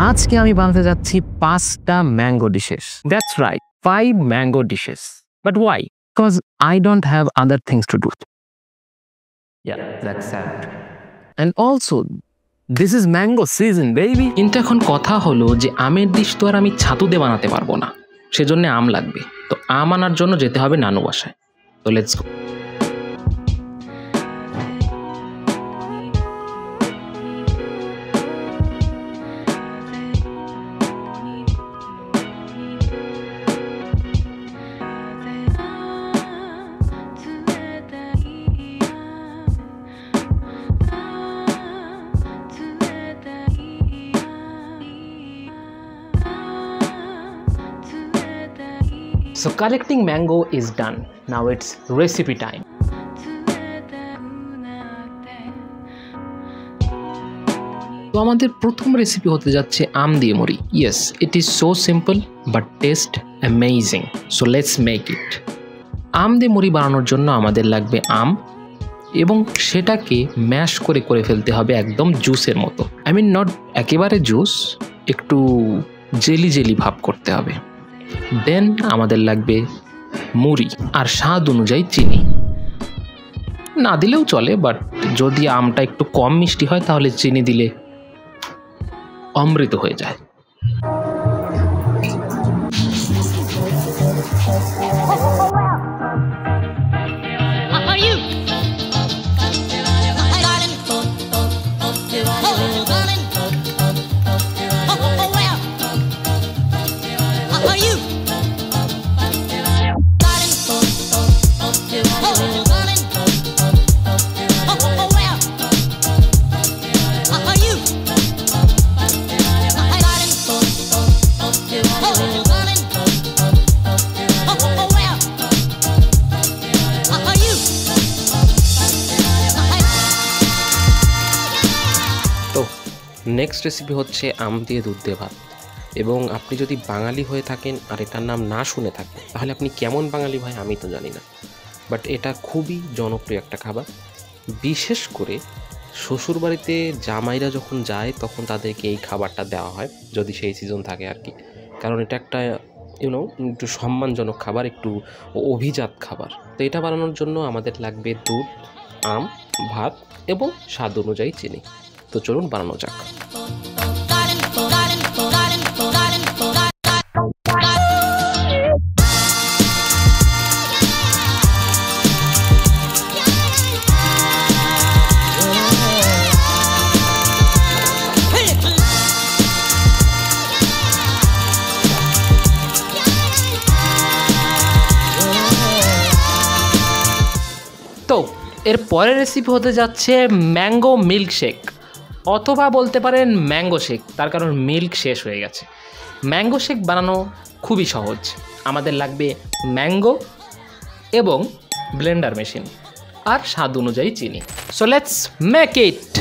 আজকে আমি বানাতে যাচ্ছি 5টা mango dishes. That's right, 5 mango dishes. But why? Because I don't have other things to do. Yeah, that's sad. And also, this is mango season, baby. কিন্তু এখন কথা হলো যে আমের ডিশ তো আর আমি ছাতুতে বানাতে পারবো না, সেজন্য আম লাগবে। তো আম আনার জন্য যেতে হবে নানু বাসায়। তো let's go. So collecting mango is done. Now it's recipe time. তো আমাদের প্রথম রেসিপি হতে যাচ্ছে আম দিয়ে মুড়ি। Yes, it is so simple but taste amazing. So let's make it. আম দিয়ে মুড়ি বানানোর জন্য আমাদের লাগবে আম এবং সেটাকে ম্যাশ করে ফেলতে হবে একদম জুসের মতো। I mean not একেবারে জুস, একটু জেলি জেলি ভাব করতে হবে। দেন আমাদের লাগবে মুড়ি আর স্বাদ অনুযায়ী চিনি। না দিলেও চলে, বাট যদি আমটা একটু কম মিষ্টি হয় তাহলে চিনি দিলে অমৃত হয়ে যায়। নেক্সট রেসিপি হচ্ছে আম দিয়ে দুধ দিয়ে ভাত। এবং আপনি যদি বাঙালি হয়ে থাকেন আর এটার নাম না শুনে থাকেন তাহলে আপনি কেমন বাঙালি ভাই আমি তো জানি না, বাট এটা খুবই জনপ্রিয় একটা খাবার। বিশেষ করে শ্বশুরবাড়িতে জামাইরা যখন যায় তখন তাদেরকে এই খাবারটা দেওয়া হয়, যদি সেই সিজন থাকে আর কি। কারণ এটা একটা একটু সম্মানজনক খাবার, একটু অভিজাত খাবার। তো এটা বানানোর জন্য আমাদের লাগবে দুধ, আম, ভাত এবং স্বাদ অনুযায়ী চিনি। তো চলুন বানানো যাক। তো এর পরের রেসিপি হতে যাচ্ছে ম্যাঙ্গো মিল্কশেক, অথবা বলতে পারেন ম্যাঙ্গো শেক, তার কারণ মিল্ক শেষ হয়ে গেছে। ম্যাঙ্গো শেক বানানো খুবই সহজ। আমাদের লাগবে ম্যাঙ্গো এবং ব্লেন্ডার মেশিন আর স্বাদ অনুযায়ী চিনি। So let's make it.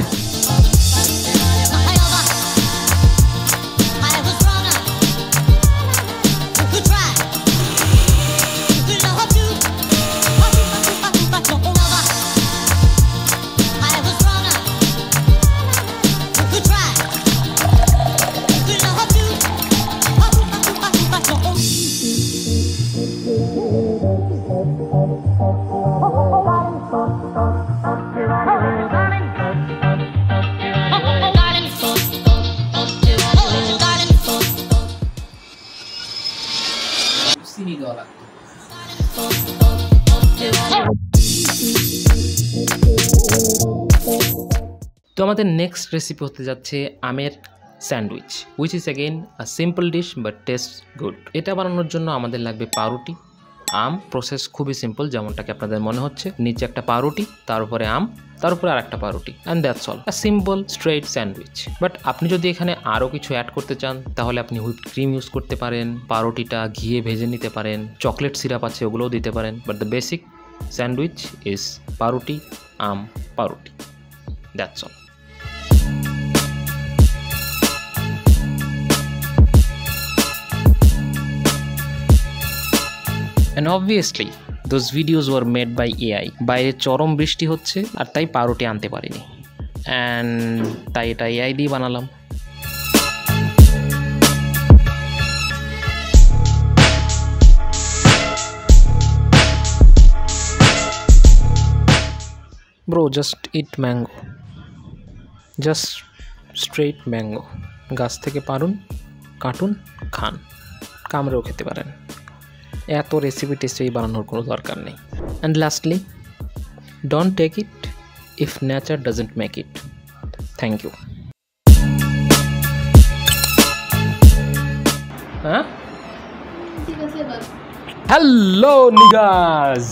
চিনি দেওয়া লাগবে। তো আমাদের নেক্সট রেসিপি হতে যাচ্ছে আমের sandwich, which is again a simple dish but taste good. এটা বানানোর জন্য আমাদের লাগবে পাউরুটি, আম। প্রসেস খুবই সিম্পল, যেমনটাকে আপনাদের মনে হচ্ছে। নিচে একটা পাউরুটি, তার উপরে আম, তার উপরে আর একটা পাউরুটি, and that's all. A simple straight sandwich. But আপনি যদি এখানে আরও কিছু অ্যাড করতে চান তাহলে আপনি হুইপড ক্রিম ইউজ করতে পারেন, পাউরুটিটা ঘিয়ে ভেজে নিতে পারেন, চকলেট সিরাপ আছে ওগুলোও দিতে পারেন। But the basic sandwich is পাউরুটি, আম, পাউরুটি, that's all. And obviously those videos were made by AI. বাইরে চরম বৃষ্টি হচ্ছে আর তাই পাউরুটি আনতে পারিনি, অ্যান্ড তাই এটা AI দিয়ে বানালাম। Bro just it mango, just straight mango, গাছ থেকে পারুন, কাটুন, খান, কামড়েও খেতে পারেন। এত রেসিপি টেস্টি বানানোর কোনো দরকার নেই। And lastly, don't take it if nature doesn't make it. Thank you. হ্যাঁ, ঠিক আছে এবার হ্যালো নিগাস।